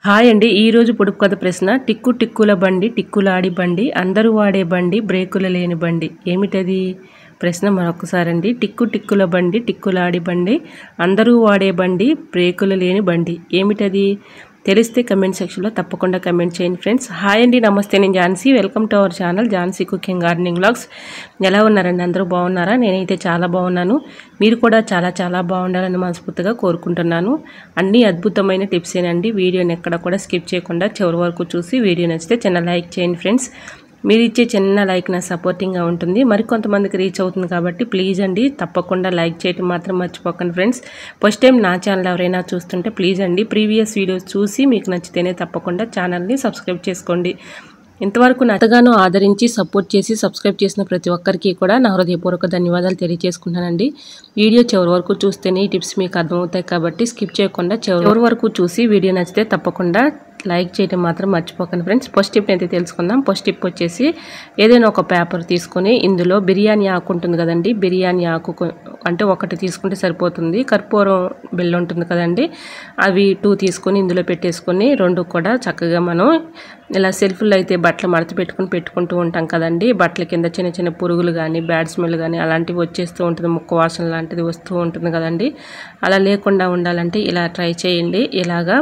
Hi అండి. ఈరోజు పొడుపు కథ ప్రశ్న. టిక్కు టిక్కుల బండి టిక్కులాడి బండి అందరూ వాడే బండి బ్రేకులు లేని బండి ఏమిటది? ప్రశ్న మరొకసారండి. టిక్కు టిక్కుల బండి టిక్కులాడి బండి అందరూ వాడే బండి బ్రేకులు లేని బండి ఏమిటది? తెలిస్తే కమెంట్ సెక్షన్లో తప్పకుండా కమెంట్ చేయండి ఫ్రెండ్స్. హాయ్ అండి, నమస్తే. నేను Jhansi. Welcome to our channel Jhansi cooking gardening vlogs. ఎలా ఉన్నారండి? అందరూ బాగున్నారా? నేనైతే చాలా బాగున్నాను. మీరు కూడా చాలా బాగుండాలని మనస్ఫూర్తిగా కోరుకుంటున్నాను. అన్ని అద్భుతమైన టిప్సేనండి. వీడియోని ఎక్కడ కూడా స్కిప్ చేయకుండా చివరి వరకు చూసి వీడియో నచ్చితే చిన్న లైక్ చేయండి ఫ్రెండ్స్. మీరు ఇచ్చే చిన్న లైక్ నా సపోర్టింగ్గా ఉంటుంది, మరికొంతమందికి రీచ్ అవుతుంది కాబట్టి ప్లీజ్ అండి తప్పకుండా లైక్ చేయడం మాత్రం మర్చిపోకండి ఫ్రెండ్స్. ఫస్ట్ టైం నా ఛానల్ ఎవరైనా చూస్తుంటే ప్లీజ్ అండి ప్రీవియస్ వీడియోస్ చూసి మీకు నచ్చితేనే తప్పకుండా ఛానల్ని సబ్స్క్రైబ్ చేసుకోండి. ఇంతవరకు ఎంతగానో ఆదరించి సపోర్ట్ చేసి సబ్స్క్రైబ్ చేసిన ప్రతి ఒక్కరికి కూడా నా హృదయపూర్వక ధన్యవాదాలు తెలియజేసుకుంటానండి. వీడియో చివరి వరకు చూస్తేనే ఈ టిప్స్ మీకు అర్థమవుతాయి కాబట్టి స్కిప్ చేయకుండా చివరి వరకు చూసి వీడియో నచ్చితే తప్పకుండా లైక్ చేయడం మాత్రం మర్చిపోకండి ఫ్రెండ్స్. ఫస్ట్ టిప్ అయితే తెలుసుకుందాం. ఫస్ట్ టిప్ వచ్చేసి ఏదైనా ఒక పేపర్ తీసుకొని ఇందులో బిర్యానీ ఆకు ఉంటుంది కదండి, బిర్యానీ ఆకు అంటే ఒకటి తీసుకుంటే సరిపోతుంది. కర్పూరం బిళ్ళ ఉంటుంది కదండి, అవి 2 తీసుకొని ఇందులో పెట్టేసుకొని 2 కూడా చక్కగా మనం ఇలా సెల్ఫ్లో అయితే బట్టలు మడత పెట్టుకుంటూ ఉంటాం కదండి. బట్టల కింద చిన్న చిన్న పురుగులు కానీ బ్యాడ్ స్మెల్ కానీ అలాంటివి వచ్చేస్తూ ఉంటుంది, ముక్క వాసన లాంటిది వస్తూ ఉంటుంది కదండి. అలా లేకుండా ఉండాలంటే ఇలా ట్రై చేయండి. ఇలాగా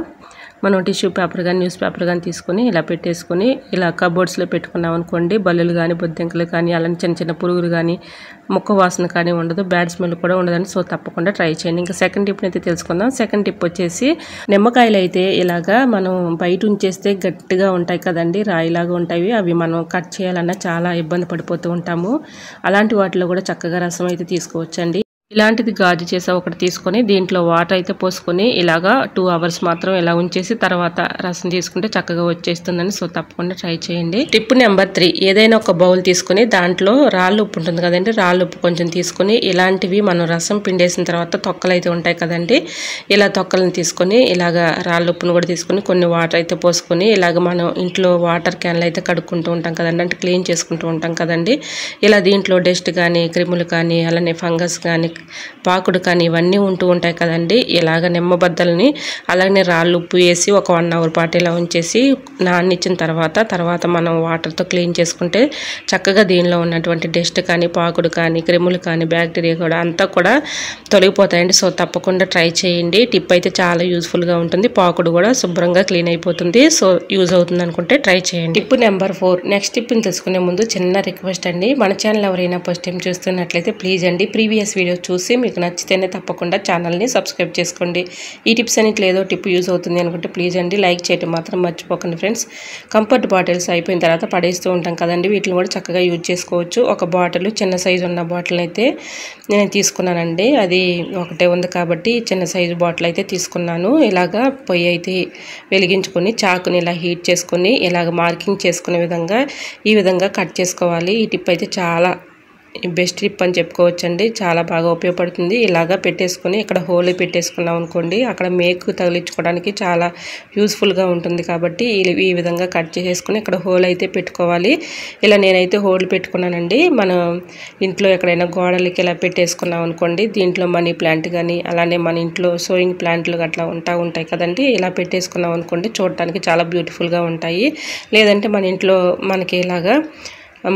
మనం టిష్యూ పేపర్ కానీ న్యూస్ పేపర్ కానీ తీసుకొని ఇలా పెట్టేసుకొని ఇలా కబోర్డ్స్లో పెట్టుకున్నాం అనుకోండి, బల్లులు కానీ బొద్దింకలు కానీ అలాంటి చిన్న చిన్న పురుగులు కానీ ముక్క వాసన కానీ ఉండదు, బ్యాడ్ స్మెల్ కూడా ఉండదని. సో తప్పకుండా ట్రై చేయండి. ఇంకా సెకండ్ టిప్ని అయితే తెలుసుకుందాం. సెకండ్ టిప్ వచ్చేసి నిమ్మకాయలు అయితే ఇలాగా మనం బయట ఉంచేస్తే గట్టిగా ఉంటాయి కదండి, రాయిలాగా ఉంటాయి. అవి మనం కట్ చేయాలన్నా చాలా ఇబ్బంది పడిపోతూ ఉంటాము. అలాంటి వాటిలో కూడా చక్కగా రసం అయితే తీసుకోవచ్చండి. ఇలాంటిది గాజు చేసా ఒకటి తీసుకొని దీంట్లో వాటర్ అయితే పోసుకొని ఇలాగా 2 అవర్స్ మాత్రం ఇలా ఉంచేసి తర్వాత రసం తీసుకుంటే చక్కగా వచ్చేస్తుందని. సో తప్పకుండా ట్రై చేయండి. టిప్ నెంబర్ 3, ఏదైనా ఒక బౌల్ తీసుకొని దాంట్లో రాళ్ళు ఉప్పు ఉంటుంది కదండి, రాళ్ళు ఉప్పు కొంచెం తీసుకొని ఇలాంటివి మనం రసం పిండేసిన తర్వాత తొక్కలు అయితే ఉంటాయి కదండి, ఇలా తొక్కలను తీసుకొని ఇలాగా రాళ్ళు ఉప్పును కూడా తీసుకొని కొన్ని వాటర్ అయితే పోసుకొని ఇలాగ మనం ఇంట్లో వాటర్ క్యాన్లు అయితే కడుక్కుంటూ ఉంటాం కదండి, అంటే క్లీన్ చేసుకుంటూ ఉంటాం కదండి. ఇలా దీంట్లో డస్ట్ కానీ క్రిములు కానీ అలానే ఫంగస్ కానీ పాకుడు కానీ ఇవన్నీ ఉంటూ ఉంటాయి కదండి. ఇలాగ నిమ్మబద్దల్ని అలాగే రాళ్ళు ఉప్పు వేసి ఒక 1 అవర్ పాటు ఇలా ఉంచేసి నాననిచ్చిన తర్వాత మనం వాటర్తో క్లీన్ చేసుకుంటే చక్కగా దీనిలో ఉన్నటువంటి డస్ట్ కానీ పాకుడు కానీ క్రిములు కానీ బ్యాక్టీరియా కూడా అంతా కూడా తొలగిపోతాయండి. సో తప్పకుండా ట్రై చేయండి. టిప్ అయితే చాలా యూజ్ఫుల్గా ఉంటుంది, పాకుడు కూడా శుభ్రంగా క్లీన్ అయిపోతుంది. సో యూజ్ అవుతుంది అనుకుంటే ట్రై చేయండి. టిప్ నెంబర్ 4, నెక్స్ట్ టిప్ని తెలుసుకునే ముందు చిన్న రిక్వెస్ట్ అండి, మన ఛానల్ ఎవరైనా ఫస్ట్ టైం చూస్తున్నట్లయితే ప్లీజ్ అండి ప్రీవియస్ వీడియో చూసి మీకు నచ్చితేనే తప్పకుండా ఛానల్ని సబ్స్క్రైబ్ చేసుకోండి. ఈ టిప్స్ అన్నిట్లో ఏదో టిప్ యూజ్ అవుతుంది అనుకుంటే ప్లీజ్ అండి లైక్ చేయడం మాత్రం మర్చిపోకండి ఫ్రెండ్స్. కంఫర్ట్ బాటిల్స్ అయిపోయిన తర్వాత పడేస్తూ ఉంటాం కదండి, వీటిని కూడా చక్కగా యూజ్ చేసుకోవచ్చు. ఒక బాటిల్ చిన్న సైజు ఉన్న బాటిల్ అయితే నేను తీసుకున్నానండి, అది ఒకటే ఉంది కాబట్టి చిన్న సైజు బాటిల్ అయితే తీసుకున్నాను. ఇలాగా పొయ్యి అయితే వెలిగించుకొని చాకుని ఇలా హీట్ చేసుకొని ఇలాగ మార్కింగ్ చేసుకునే విధంగా ఈ విధంగా కట్ చేసుకోవాలి. ఈ టిప్ అయితే చాలా బెస్ట్ టిప్ అని చెప్పుకోవచ్చండి, చాలా బాగా ఉపయోగపడుతుంది. ఇలాగా పెట్టేసుకొని ఇక్కడ హోల్ పెట్టేసుకున్నాం అనుకోండి, అక్కడ మేకు తగిలించుకోవడానికి చాలా యూస్ఫుల్గా ఉంటుంది కాబట్టి ఈ విధంగా కట్ చేసేసుకొని ఇక్కడ హోల్ అయితే పెట్టుకోవాలి. ఇలా నేనైతే హోల్ పెట్టుకున్నానండి. మనం ఇంట్లో ఎక్కడైనా గోడలకి ఇలా పెట్టేసుకున్నాం అనుకోండి, దీంట్లో మనీ ప్లాంట్ కానీ అలానే మన ఇంట్లో సోయింగ్ ప్లాంట్లు అట్లా ఉంటాయి కదండి, ఇలా పెట్టేసుకున్నాం అనుకోండి చూడటానికి చాలా బ్యూటిఫుల్గా ఉంటాయి. లేదంటే మన ఇంట్లో మనకి ఇలాగా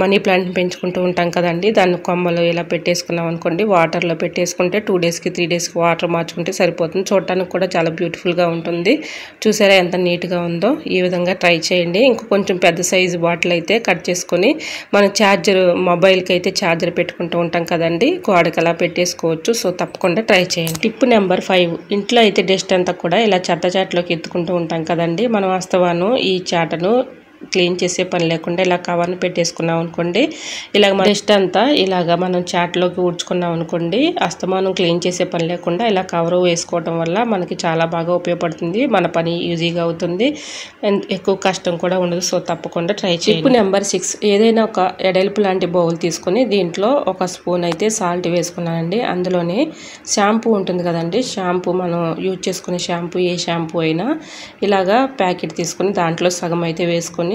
మనీ ప్లాంట్ని పెంచుకుంటూ ఉంటాం కదండి, దాన్ని కొమ్మలు ఇలా పెట్టేసుకున్నాం అనుకోండి, వాటర్లో పెట్టేసుకుంటే 2 డేస్కి 3 డేస్కి వాటర్ మార్చుకుంటే సరిపోతుంది. చూడటానికి కూడా చాలా బ్యూటిఫుల్గా ఉంటుంది. చూసారా ఎంత నీట్గా ఉందో? ఈ విధంగా ట్రై చేయండి. ఇంకో కొంచెం పెద్ద సైజు బాటిల్ అయితే కట్ చేసుకొని మనం ఛార్జర్ మొబైల్కి అయితే ఛార్జర్ పెట్టుకుంటూ ఉంటాం కదండి, గోడకి అలా పెట్టేసుకోవచ్చు. సో తప్పకుండా ట్రై చేయండి. టిప్ నెంబర్ 5, ఇంట్లో అయితే డస్ట్ అంతా కూడా ఇలా చాట్లోకి ఎత్తుకుంటూ ఉంటాం కదండి, మనం వాస్తవాను ఈ చాటను క్లీన్ చేసే పని లేకుండా ఇలా కవర్ని పెట్టేసుకున్నాం అనుకోండి, ఇలాగ డస్ట్ అంతా ఇలాగ మనం చాట్లోకి ఊడ్చుకున్నాం అనుకోండి, అస్తమానం క్లీన్ చేసే పని లేకుండా ఇలా కవర్ వేసుకోవడం వల్ల మనకి చాలా బాగా ఉపయోగపడుతుంది. మన పని ఈజీగా అవుతుంది, ఎక్కువ కష్టం కూడా ఉండదు. సో తప్పకుండా ట్రై చేయండి. టిప్ నెంబర్ 6, ఏదైనా ఒక ఎడల్పు లాంటి బౌల్ తీసుకొని దీంట్లో 1 స్పూన్ అయితే సాల్ట్ వేసుకున్నానండి. అందులోనే షాంపూ ఉంటుంది కదండి, షాంపూ మనం యూజ్ చేసుకునే షాంపూ ఏ షాంపూ అయినా ఇలాగా ప్యాకెట్ తీసుకొని దాంట్లో సగం అయితే వేసుకొని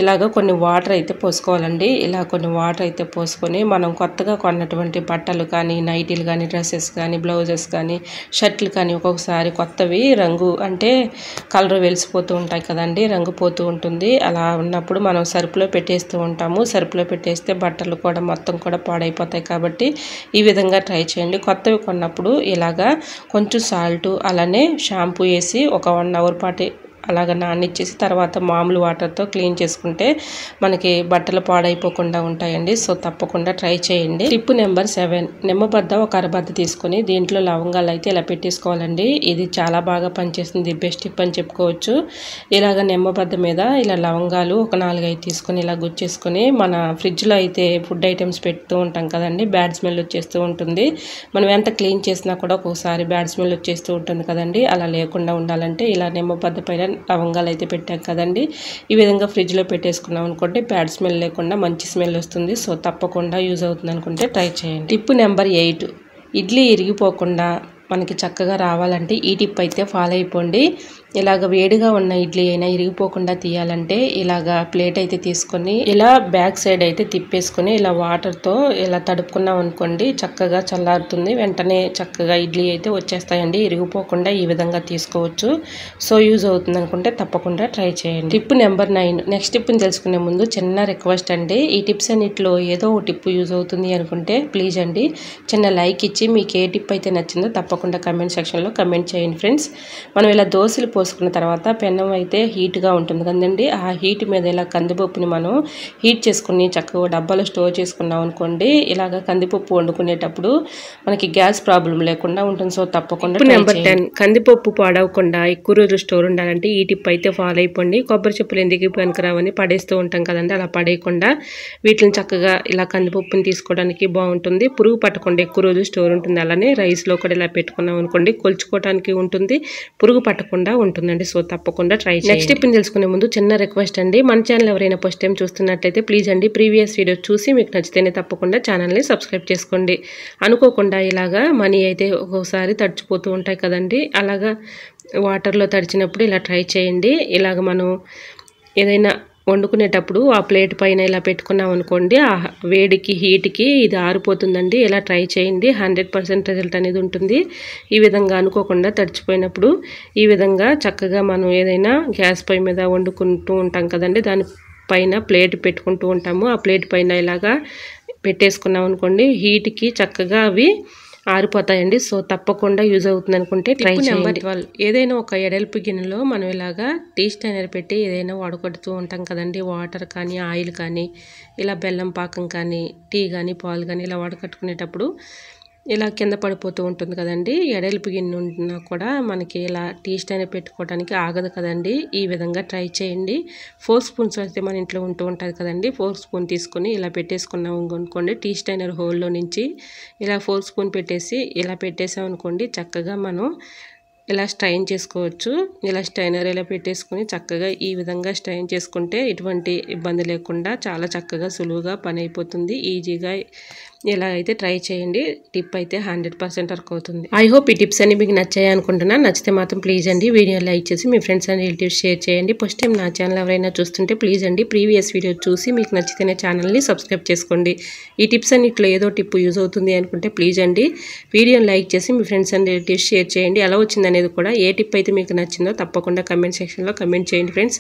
ఇలాగ కొన్ని వాటర్ అయితే పోసుకోవాలండి. ఇలా కొన్ని వాటర్ అయితే పోసుకొని మనం కొత్తగా కొన్నటువంటి బట్టలు కానీ, నైటీలు కానీ, డ్రెస్సెస్ కానీ, బ్లౌజెస్ కానీ, షర్ట్లు కానీ ఒక్కొక్కసారి కొత్తవి రంగు అంటే కలర్ వెలిసిపోతూ ఉంటాయి కదండి, రంగు పోతూ ఉంటుంది. అలా ఉన్నప్పుడు మనం సర్ఫ్లో పెట్టేస్తూ ఉంటాము. సర్ఫ్లో పెట్టేస్తే బట్టలు కూడా మొత్తం కూడా పాడైపోతాయి. కాబట్టి ఈ విధంగా ట్రై చేయండి. కొత్తవి కొన్నప్పుడు ఇలాగా కొంచెం సాల్ట్ అలానే షాంపూ వేసి ఒక 1 అవర్ పాటు అలాగ నాననిచ్చేసి తర్వాత మామూలు వాటర్తో క్లీన్ చేసుకుంటే మనకి బట్టలు పాడైపోకుండా ఉంటాయండి. సో తప్పకుండా ట్రై చేయండి. టిప్ నెంబర్ 7, నిమ్మబద్ద ఒక అరబద్ద తీసుకొని దీంట్లో లవంగాలు అయితే ఇలా పెట్టేసుకోవాలండి. ఇది చాలా బాగా పనిచేస్తుంది, బెస్ట్ టిప్ అని చెప్పుకోవచ్చు. ఇలాగ నిమ్మబద్ద మీద ఇలా లవంగాలు ఒక 4-5 తీసుకొని ఇలా గుచ్చేసుకొని మన ఫ్రిడ్జ్లో అయితే ఫుడ్ ఐటమ్స్ పెడుతూ ఉంటాం కదండి, బ్యాడ్ స్మెల్ వచ్చేస్తూ ఉంటుంది. మనం ఎంత క్లీన్ చేసినా కూడా ఒక్కోసారి బ్యాడ్ స్మెల్ వచ్చేస్తూ ఉంటుంది కదండి. అలా లేకుండా ఉండాలంటే ఇలా నిమ్మబద్ద పైన లవంగాలు అయితే పెట్టాం కదండి, ఈ విధంగా ఫ్రిడ్జ్లో పెట్టేసుకున్నాం అనుకోండి బ్యాడ్ స్మెల్ లేకుండా మంచి స్మెల్ వస్తుంది. సో తప్పకుండా యూజ్ అవుతుంది అనుకుంటే ట్రై చేయండి. టిప్ నెంబర్ 8, ఇడ్లీ ఇరిగిపోకుండా మనకి చక్కగా రావాలంటే ఈ టిప్ అయితే ఫాలో అయిపోండి. ఇలాగ వేడిగా ఉన్న ఇడ్లీ అయినా ఇరిగిపోకుండా తీయాలంటే ఇలాగ ప్లేట్ అయితే తీసుకొని ఇలా బ్యాక్ సైడ్ అయితే తిప్పేసుకొని ఇలా వాటర్తో ఇలా తడుపుకున్నాం అనుకోండి చక్కగా చల్లారుతుంది. వెంటనే చక్కగా ఇడ్లీ అయితే వచ్చేస్తాయండి, ఇరిగిపోకుండా ఈ విధంగా తీసుకోవచ్చు. సో యూజ్ అవుతుంది అనుకుంటే తప్పకుండా ట్రై చేయండి. టిప్ నెంబర్ 9, నెక్స్ట్ టిప్ని తెలుసుకునే ముందు చిన్న రిక్వెస్ట్ అండి. ఈ టిప్స్ అన్నిటిలో ఏదో ఒక టిప్ యూజ్ అవుతుంది అనుకుంటే ప్లీజ్ అండి చిన్న లైక్ ఇచ్చి మీకు ఏ టిప్ అయితే నచ్చిందో తప్పకుండా కమెంట్ సెక్షన్లో కమెంట్ చేయండి ఫ్రెండ్స్. మనం ఇలా దోశలు పోసుకున్న తర్వాత పెనం అయితే హీట్గా ఉంటుంది కదండి, ఆ హీట్ మీద ఇలా కందిపప్పుని మనం హీట్ చేసుకుని చక్కగా డబ్బాలో స్టోర్ చేసుకున్నాం అనుకోండి, ఇలాగ కందిపప్పు వండుకునేటప్పుడు మనకి గ్యాస్ ప్రాబ్లం లేకుండా ఉంటుంది. సో తప్పకుండా. నెంబర్ 10, కందిపప్పు పాడవకుండా ఎక్కువ రోజులు స్టోర్ ఉండాలంటే ఈ టిప్ అయితే ఫాలో అయిపోండి. కొబ్బరి చెప్పులు ఎందుకు పనికిరావని పడేస్తూ ఉంటాం కదండి, అలా పడేయకుండా వీటిని చక్కగా ఇలా కందిపప్పుని తీసుకోవడానికి బాగుంటుంది. పురుగు పట్టకుండా ఎక్కువ రోజులు స్టోర్ ఉంటుంది. అలానే రైస్లో కూడా ఇలా పెట్టుకున్నాం అనుకోండి కొలుచుకోవడానికి ఉంటుంది, పురుగు పట్టకుండా ఉంటుందండి. సో తప్పకుండా ట్రై చేయండి. నెక్స్ట్ టిప్ తెలుసుకునే ముందు చిన్న రిక్వెస్ట్ అండి, మన ఛానల్ ఎవరైనా ఫస్ట్ టైం చూస్తున్నట్లయితే ప్లీజ్ అండి ప్రీవియస్ వీడియో చూసి మీకు నచ్చితేనే తప్పకుండా ఛానల్ని సబ్స్క్రైబ్ చేసుకోండి. అనుకోకుండా ఇలాగా మనీ అయితే ఒక్కోసారి తడిచిపోతూ ఉంటాయి కదండి, అలాగా వాటర్లో తడిచినప్పుడు ఇలా ట్రై చేయండి. ఇలాగ మనం ఏదైనా వండుకునేటప్పుడు ఆ ప్లేట్ పైన ఇలా పెట్టుకున్నాం అనుకోండి ఆ వేడికి హీట్కి ఇది ఆరిపోతుందండి. ఇలా ట్రై చేయండి, 100% రిజల్ట్ అనేది ఉంటుంది. ఈ విధంగా అనుకోకుండా తడిచిపోయినప్పుడు ఈ విధంగా చక్కగా మనం ఏదైనా గ్యాస్ పొయ్యి మీద వండుకుంటూ ఉంటాం కదండి, దాని పైన ప్లేట్ పెట్టుకుంటూ ఉంటాము. ఆ ప్లేట్ పైన ఇలాగా పెట్టేసుకున్నాం అనుకోండి హీట్కి చక్కగా అవి ఆరిపోతాయండి. సో తప్పకుండా యూజ్ అవుతుంది అనుకుంటే ట్రై చేయండి. నెంబర్ 12, ఏదైనా ఒక ఎడల్పు గిన్నెలో మనం ఇలాగా టీ స్టైనర్ పెట్టి ఏదైనా వడగొడుతూ ఉంటాం కదండి, వాటర్ కానీ ఆయిల్ కానీ ఇలా బెల్లం పాకం కానీ టీ కానీ పాలు కానీ ఇలా వడకట్టుకునేటప్పుడు ఇలా కింద పడిపోతూ ఉంటుంది కదండి. ఎడల్పు గిన్నె ఉన్నా కూడా మనకి ఇలా టీ స్టైనర్ పెట్టుకోవడానికి ఆగదు కదండి. ఈ విధంగా ట్రై చేయండి. 4 స్పూన్స్ అయితే మన ఇంట్లో ఉంటూ ఉంటుంది కదండి, 4 స్పూన్ తీసుకొని ఇలా పెట్టేసుకున్నాం అనుకోండి టీ స్టైనర్ హోల్లో నుంచి ఇలా 4 స్పూన్ పెట్టేసి ఇలా పెట్టేసాం అనుకోండి చక్కగా మనం ఇలా స్ట్రైన్ చేసుకోవచ్చు. ఇలా స్ట్రైనర్ ఇలా పెట్టేసుకొని చక్కగా ఈ విధంగా స్ట్రైన్ చేసుకుంటే ఎటువంటి ఇబ్బంది లేకుండా చాలా చక్కగా సులువుగా పని అయిపోతుంది. ఈజీగా ఇలా అయితే ట్రై చేయండి. టిప్ అయితే 100% వర్క్ అవుతుంది. ఐ హోప్ ఈ టిప్స్ అన్ని మీకు నచ్చాయి అనుకుంటున్నాను. నచ్చితే మాత్రం ప్లీజ్ అండి వీడియో లైక్ చేసి మీ ఫ్రెండ్స్ అండ్ రిలేటివ్స్ షేర్ చేయండి. ఫస్ట్ టైం నా ఛానల్ ఎవరైనా చూస్తుంటే ప్లీజ్ అండి ప్రీవియస్ వీడియో చూసి మీకు నచ్చితేనే ఛానల్ని సబ్స్క్రైబ్ చేసుకోండి. ఈ టిప్స్ అన్నిట్లో ఏదో టిప్ యూజ్ అవుతుంది అనుకుంటే ప్లీజ్ అండి వీడియోని లైక్ చేసి మీ ఫ్రెండ్స్ అండ్ రిలేటివ్స్ షేర్ చేయండి. ఎలా వచ్చింది అనేది కూడా ఏ టిప్ అయితే మీకు నచ్చిందో తప్పకుండా కమెంట్ సెక్షన్లో కమెంట్ చేయండి ఫ్రెండ్స్.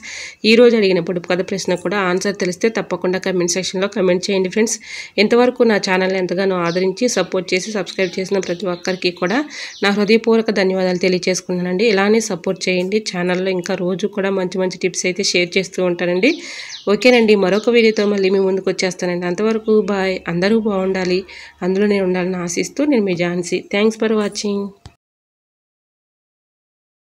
ఈ రోజు అడిగిన పొడుపు కథ ప్రశ్న కూడా ఆన్సర్ తెలిస్తే తప్పకుండా కమెంట్ సెక్షన్లో కమెంట్ చేయండి ఫ్రెండ్స్. ఎంతవరకు నా ఛానల్ ఎంతగానో ఆదరించి సపోర్ట్ చేసి సబ్స్క్రైబ్ చేసిన ప్రతి ఒక్కరికి కూడా నా హృదయపూర్వక ధన్యవాదాలు తెలియజేసుకున్నానండి. ఇలానే సపోర్ట్ చేయండి. ఛానల్లో ఇంకా రోజు కూడా మంచి మంచి టిప్స్ అయితే షేర్ చేస్తూ ఉంటానండి. ఓకేనండి, మరొక వీడియోతో మళ్ళీ మీ ముందుకు వచ్చేస్తానండి. అంతవరకు బాయ్. అందరూ బాగుండాలి, అందులో నేను ఉండాలని ఆశిస్తూ నేను మీ ఝాన్సీ. Thanks for watching.